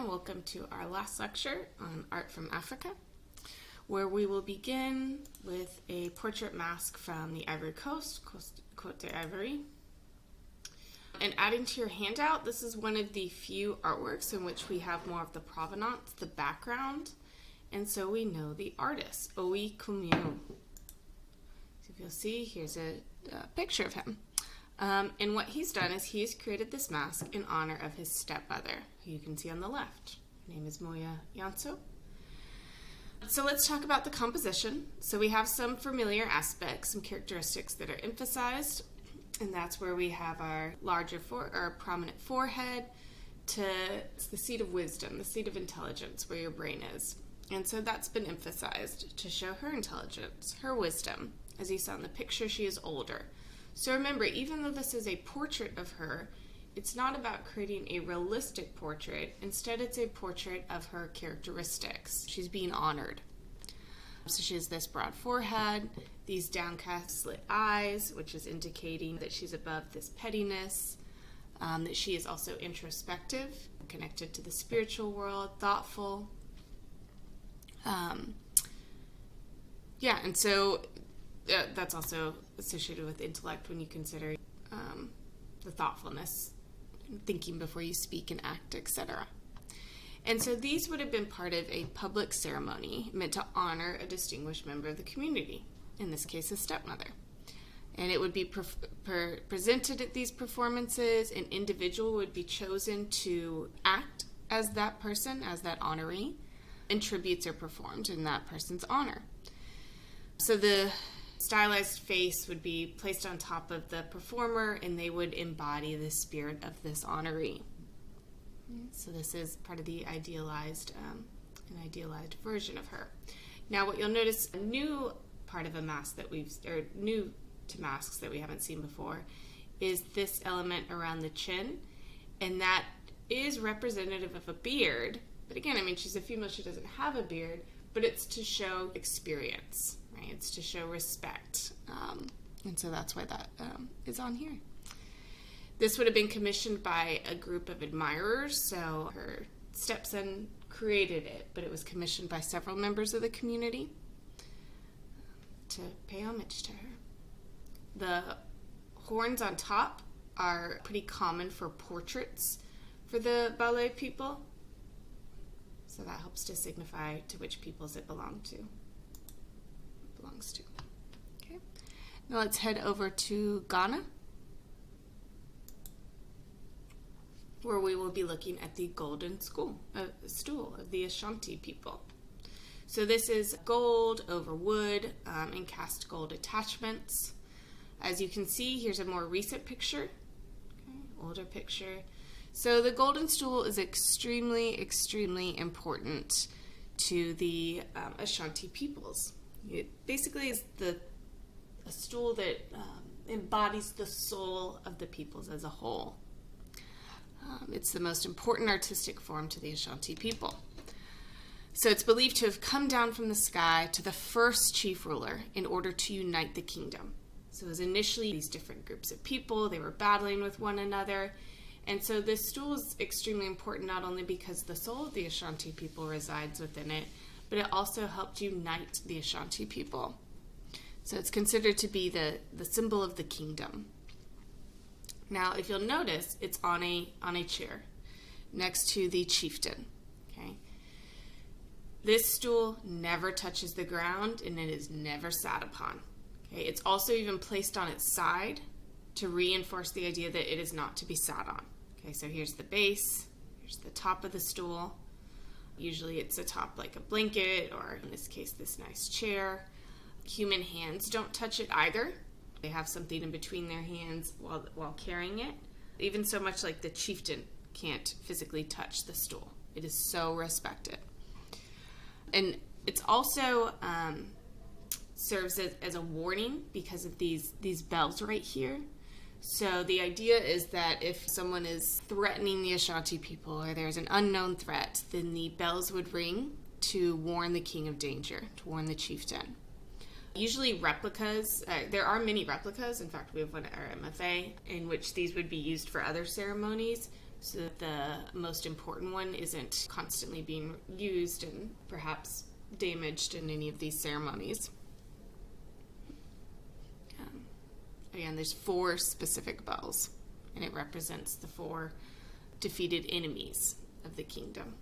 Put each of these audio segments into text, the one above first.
and welcome to our last lecture on art from Africa, where we will begin with a portrait mask from the Ivory Coast, Côte d'Ivoire. And adding to your handout, this is one of the few artworks in which we have more of the provenance, the background, and so we know the artist, Owi Kumio. So if you'll see, here's a picture of him. And what he's done is he's created this mask in honor of his stepmother, who you can see on the left. Her name is Moya Yanso. So let's talk about the composition. So we have some familiar aspects, some characteristics that are emphasized, and that's where we have our larger or prominent forehead it's the seat of wisdom, the seat of intelligence, where your brain is. And so that's been emphasized to show her intelligence, her wisdom. As you saw in the picture, she is older. So remember, even though this is a portrait of her, it's not about creating a realistic portrait. Instead, it's a portrait of her characteristics. She's being honored. So she has this broad forehead, these downcast slit eyes, which is indicating that she's above this pettiness, that she is also introspective, connected to the spiritual world, thoughtful. And so that's also associated with intellect when you consider the thoughtfulness, thinking before you speak and act, etc. And so these would have been part of a public ceremony meant to honor a distinguished member of the community, in this case, a stepmother. And it would be presented at these performances. An individual would be chosen to act as that person, as that honoree, and tributes are performed in that person's honor. So the stylized face would be placed on top of the performer, and they would embody the spirit of this honoree. So this is part of the idealized version of her. Now, what you'll notice, a new part of a mask new to masks that we haven't seen before, is this element around the chin, and that is representative of a beard. But again, she's a female; she doesn't have a beard, but it's to show experience. It's to show respect. And so that's why that is on here. This would have been commissioned by a group of admirers. So her stepson created it, but it was commissioned by several members of the community to pay homage to her. The horns on top are pretty common for portraits for the Baule people. So that helps to signify to which peoples it belongs to. Okay. Now let's head over to Ghana, where we will be looking at the golden stool of the Ashanti people. So this is gold over wood and cast gold attachments. As you can see, here's a more recent picture, older picture. So the golden stool is extremely, extremely important to the Ashanti peoples. It basically is a stool that embodies the soul of the peoples as a whole. It's the most important artistic form to the Ashanti people. So it's believed to have come down from the sky to the first chief ruler in order to unite the kingdom. So it was initially these different groups of people, they were battling with one another. And so this stool is extremely important, not only because the soul of the Ashanti people resides within it, but it also helped unite the Ashanti people. So it's considered to be the symbol of the kingdom. Now, if you'll notice, it's on a chair next to the chieftain. Okay. This stool never touches the ground, and it is never sat upon. Okay. It's also even placed on its side to reinforce the idea that it is not to be sat on. Okay, so here's the base, here's the top of the stool. Usually it's atop like a blanket, or in this case, this nice chair. Human hands don't touch it either. They have something in between their hands while carrying it. Even so much like the chieftain can't physically touch the stool. It is so respected. And it's also serves as a warning because of these bells right here. So the idea is that if someone is threatening the Ashanti people or there's an unknown threat, then the bells would ring to warn the king of danger, to warn the chieftain. Usually replicas, there are many replicas. In fact, we have one at our MFA in which these would be used for other ceremonies, so that the most important one isn't constantly being used and perhaps damaged in any of these ceremonies. Again, there's 4 specific bells, and it represents the 4 defeated enemies of the kingdom,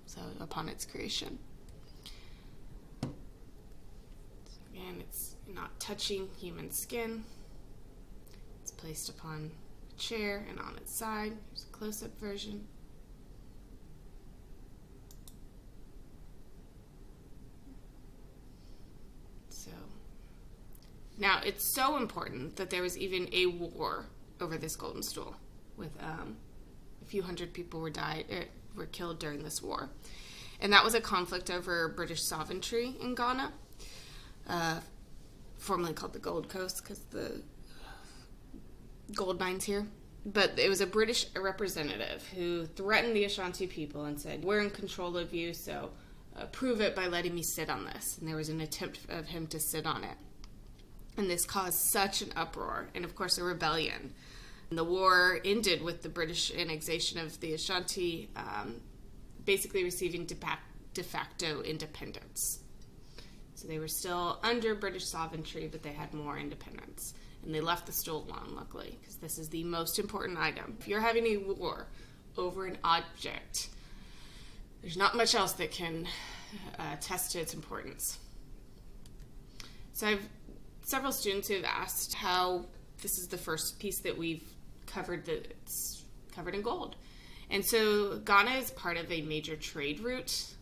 so upon its creation. So again, it's not touching human skin. It's placed upon a chair and on its side. Here's a close-up version. So now it's so important that there was even a war over this golden stool, with a few hundred people were killed during this war. And that was a conflict over British sovereignty in Ghana, formerly called the Gold Coast because the gold mines here. But it was a British representative who threatened the Ashanti people and said, "We're in control of you, so prove it by letting me sit on this." And there was an attempt of him to sit on it. And this caused such an uproar, and of course a rebellion. And the war ended with the British annexation of the Ashanti basically receiving de facto independence. So they were still under British sovereignty, but they had more independence. And they left the stool alone, luckily, because this is the most important item. If you're having a war over an object, there's not much else that can attest to its importance. So I've several students who have asked how this is the first piece that we've covered that's covered in gold. And so Ghana is part of a major trade route,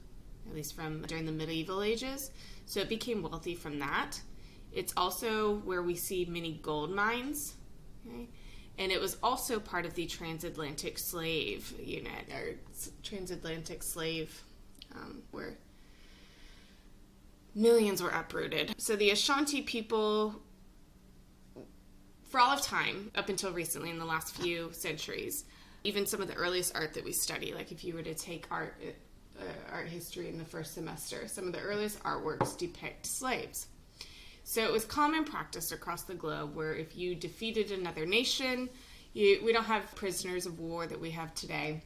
at least from during the medieval ages. So it became wealthy from that. It's also where we see many gold mines. Okay? And it was also part of the transatlantic slave unit, or transatlantic slave, where millions were uprooted. So the Ashanti people, for all of time, up until recently, in the last few centuries, even some of the earliest art that we study, like if you were to take art history in the first semester, some of the earliest artworks depict slaves. So it was common practice across the globe where if you defeated another nation, we don't have prisoners of war that we have today.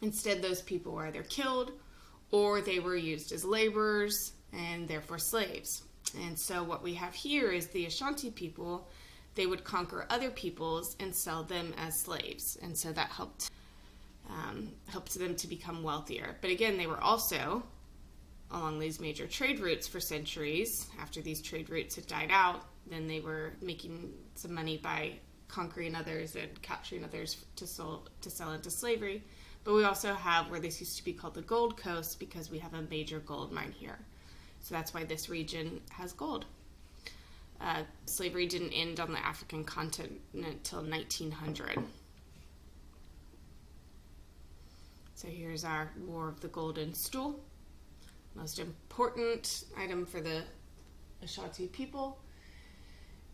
Instead, those people were either killed or they were used as laborers and therefore slaves. And so what we have here is the Ashanti people, they would conquer other peoples and sell them as slaves. And so that helped them to become wealthier. But again, they were also along these major trade routes for centuries. After these trade routes had died out, then they were making some money by conquering others and capturing others to sell into slavery. But we also have where this used to be called the Gold Coast because we have a major gold mine here. So that's why this region has gold. Slavery didn't end on the African continent until 1900. So here's our War of the Golden Stool. Most important item for the Ashanti people.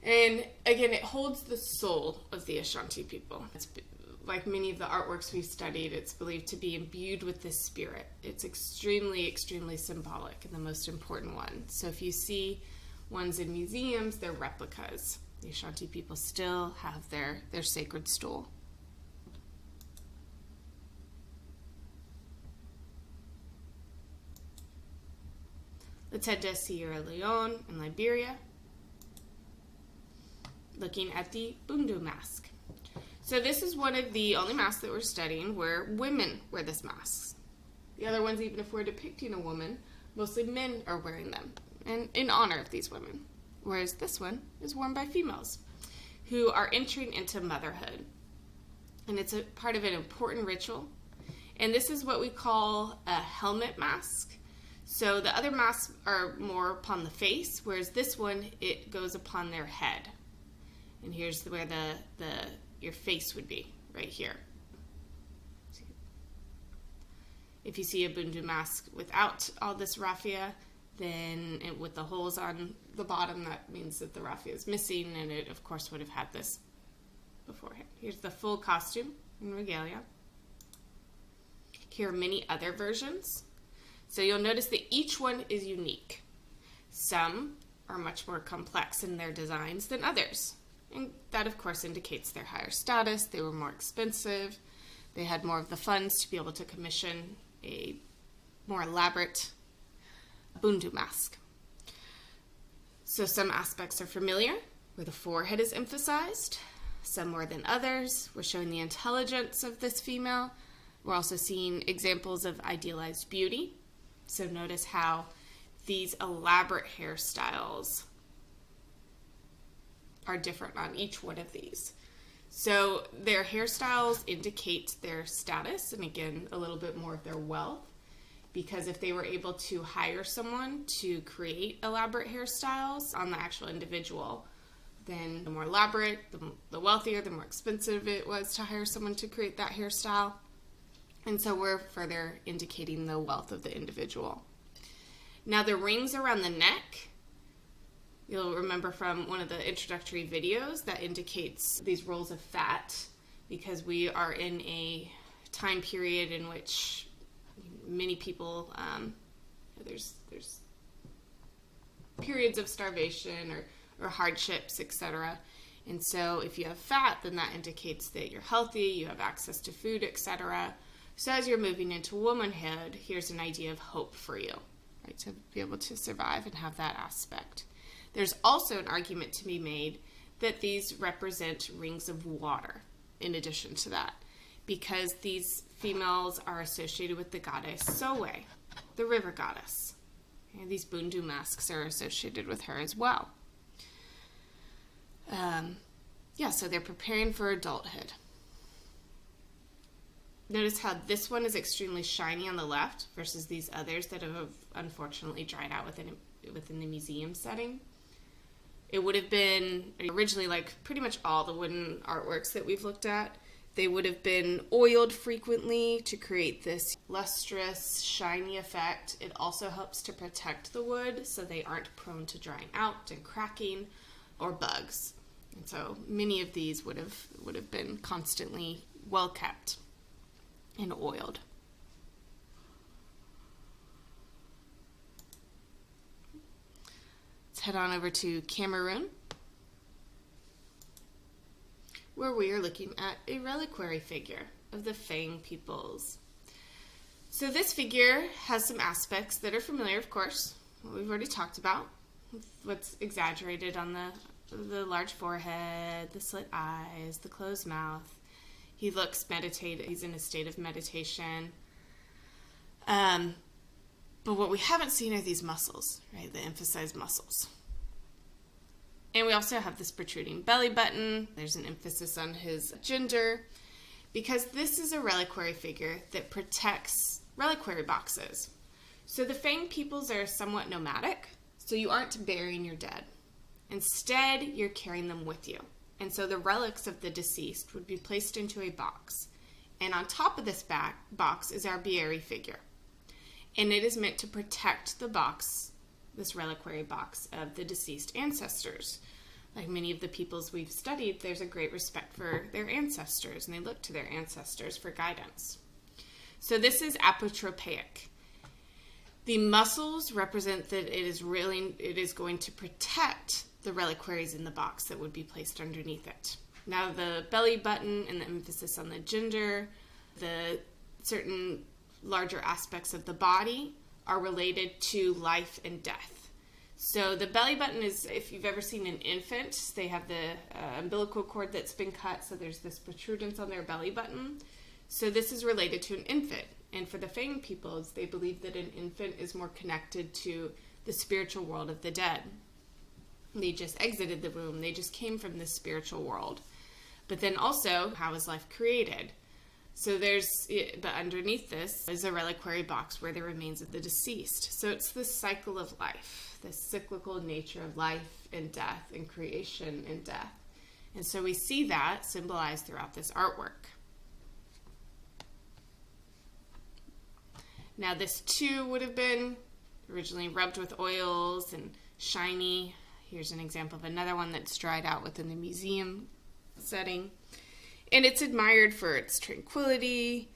And again, it holds the soul of the Ashanti people. It's like many of the artworks we've studied, it's believed to be imbued with this spirit. It's extremely, extremely symbolic and the most important one. So if you see ones in museums, they're replicas. The Ashanti people still have their sacred stool. Let's head to Sierra Leone and Liberia, looking at the Bundu mask. So this is one of the only masks that we're studying where women wear this mask. The other ones, even if we're depicting a woman, mostly men are wearing them, and in honor of these women. Whereas this one is worn by females who are entering into motherhood. And it's a part of an important ritual. And this is what we call a helmet mask. So the other masks are more upon the face, whereas this one, it goes upon their head. And here's where your face would be, right here. If you see a Bundu mask without all this raffia, then with the holes on the bottom, that means that the raffia is missing, and it, of course, would have had this beforehand. Here's the full costume in regalia. Here are many other versions. So you'll notice that each one is unique. Some are much more complex in their designs than others. And that, of course, indicates their higher status. They were more expensive. They had more of the funds to be able to commission a more elaborate bundu mask. So some aspects are familiar, where the forehead is emphasized, some more than others. We're showing the intelligence of this female. We're also seeing examples of idealized beauty. So notice how these elaborate hairstyles are different on each one of these. So their hairstyles indicate their status, and again, a little bit more of their wealth, because if they were able to hire someone to create elaborate hairstyles on the actual individual, then the more elaborate, the wealthier, the more expensive it was to hire someone to create that hairstyle. And so we're further indicating the wealth of the individual. Now the rings around the neck, you'll remember from one of the introductory videos, that indicates these rolls of fat, because we are in a time period in which many people, there's periods of starvation or hardships, etc. And so if you have fat, then that indicates that you're healthy, you have access to food, etc. So as you're moving into womanhood, here's an idea of hope for you, right? To be able to survive and have that aspect. There's also an argument to be made that these represent rings of water in addition to that, because these females are associated with the goddess Sowe, the river goddess. And these bundu masks are associated with her as well. So they're preparing for adulthood. Notice how this one is extremely shiny on the left versus these others that have unfortunately dried out within the museum setting. It would have been originally, like pretty much all the wooden artworks that we've looked at, they would have been oiled frequently to create this lustrous, shiny effect. It also helps to protect the wood so they aren't prone to drying out and cracking or bugs. And so many of these would have been constantly well kept and oiled. Let's head on over to Cameroon, where we are looking at a reliquary figure of the Fang peoples. So this figure has some aspects that are familiar, of course, what we've already talked about. What's exaggerated on the large forehead, the slit eyes, the closed mouth. He looks meditative. He's in a state of meditation. But what we haven't seen are these muscles, right? The emphasized muscles. And we also have this protruding belly button. There's an emphasis on his gender, because this is a reliquary figure that protects reliquary boxes. So the Fang peoples are somewhat nomadic, so you aren't burying your dead. Instead, you're carrying them with you. And so the relics of the deceased would be placed into a box. And on top of this box is our Bieri figure. And it is meant to protect the box, this reliquary box, of the deceased ancestors. Like many of the peoples we've studied, there's a great respect for their ancestors, and they look to their ancestors for guidance. So this is apotropaic. The muscles represent that it is going to protect the reliquaries in the box that would be placed underneath it. Now the belly button and the emphasis on the gender, the certain larger aspects of the body are related to life and death. So the belly button is, if you've ever seen an infant, they have the umbilical cord that's been cut, so there's this protrudence on their belly button. So this is related to an infant. And for the Fang peoples, they believe that an infant is more connected to the spiritual world of the dead. They just exited the womb. They just came from this spiritual world. But then also, how is life created? So but underneath this is a reliquary box where the remains of the deceased. So it's this cycle of life, this cyclical nature of life and death and creation and death. And so we see that symbolized throughout this artwork. Now this too would have been originally rubbed with oils and shiny. Here's an example of another one that's dried out within the museum setting. And it's admired for its tranquility,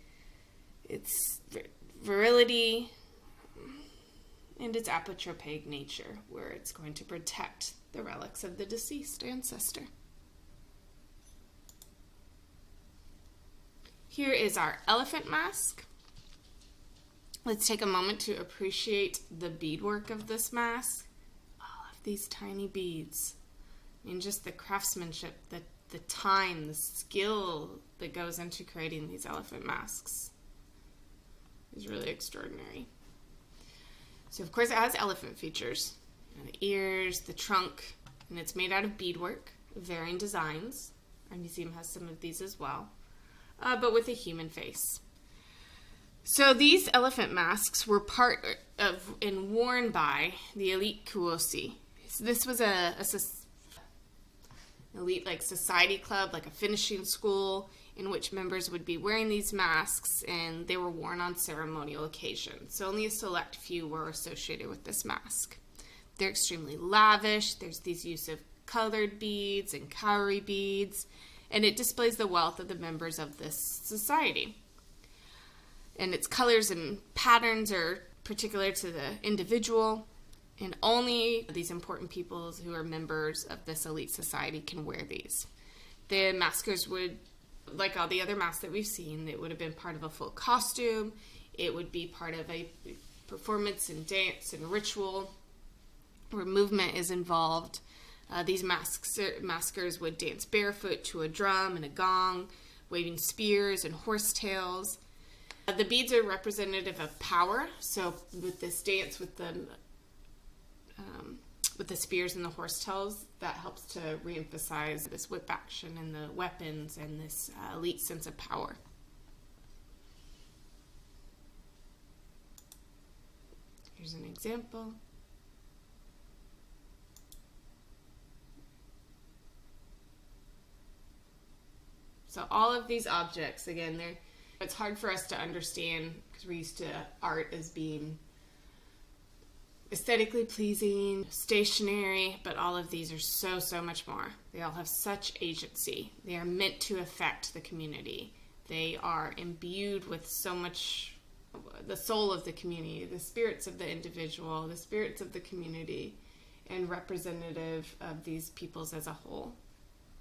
its virility, and its apotropaic nature, where it's going to protect the relics of the deceased ancestor. Here is our elephant mask. Let's take a moment to appreciate the beadwork of this mask. All of these tiny beads. I mean, just the craftsmanship, the time, the skill that goes into creating these elephant masks is really extraordinary. So, of course, it has elephant features. The ears, the trunk, and it's made out of beadwork, varying designs. Our museum has some of these as well, but with a human face. So these elephant masks were part of and worn by the elite Kuosi. So this was an elite like society club, like a finishing school, in which members would be wearing these masks, and they were worn on ceremonial occasions. So only a select few were associated with this mask. They're extremely lavish. There's these use of colored beads and cowrie beads, and it displays the wealth of the members of this society. And its colors and patterns are particular to the individual, and only these important people who are members of this elite society can wear these. The maskers would, like all the other masks that we've seen, it would have been part of a full costume. It would be part of a performance and dance and ritual where movement is involved. These maskers would dance barefoot to a drum and a gong, waving spears and horsetails. The beads are representative of power. So with this dance with the spears and the horsetails, that helps to reemphasize this whip action and the weapons and this elite sense of power. Here's an example. So all of these objects, again, it's hard for us to understand because we're used to art as being aesthetically pleasing, stationary, but all of these are so much more. They all have such agency. They are meant to affect the community. They are imbued with so much, the soul of the community, the spirits of the individual, the spirits of the community, and representative of these peoples as a whole.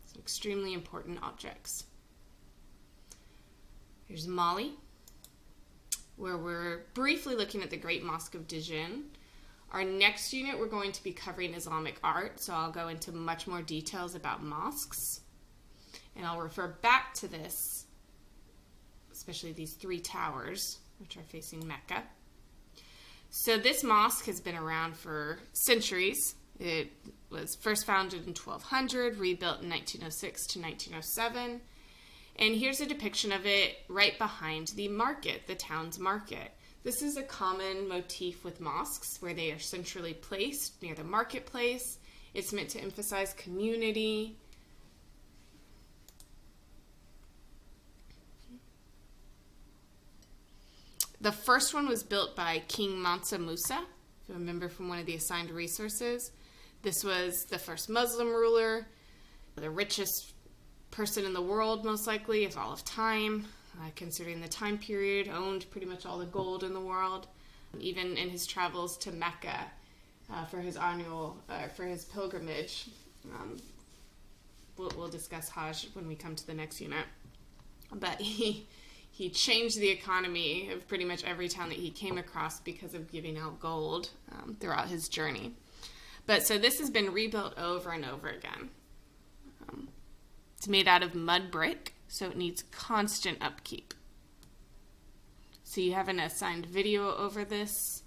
So extremely important objects. Here's Mali, where we're briefly looking at the Great Mosque of Dijin. Our next unit, we're going to be covering Islamic art, so I'll go into much more details about mosques. And I'll refer back to this, especially these three towers, which are facing Mecca. So this mosque has been around for centuries. It was first founded in 1200, rebuilt in 1906 to 1907. And here's a depiction of it right behind the market, the town's market. This is a common motif with mosques where they are centrally placed near the marketplace. It's meant to emphasize community. The first one was built by King Mansa Musa, if you remember from one of the assigned resources. This was the first Muslim ruler, the richest person in the world, most likely, of all of time, considering the time period, owned pretty much all the gold in the world. Even in his travels to Mecca for his pilgrimage. We'll discuss Hajj when we come to the next unit. But he changed the economy of pretty much every town that he came across because of giving out gold throughout his journey. But so this has been rebuilt over and over again. It's made out of mud brick, so it needs constant upkeep. So you have an assigned video over this.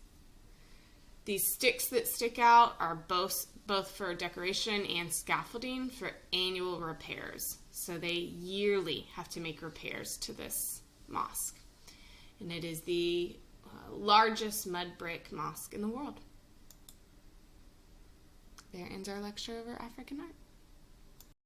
These sticks that stick out are both for decoration and scaffolding for annual repairs. So they yearly have to make repairs to this mosque. And it is the largest mud brick mosque in the world. There ends our lecture over African art.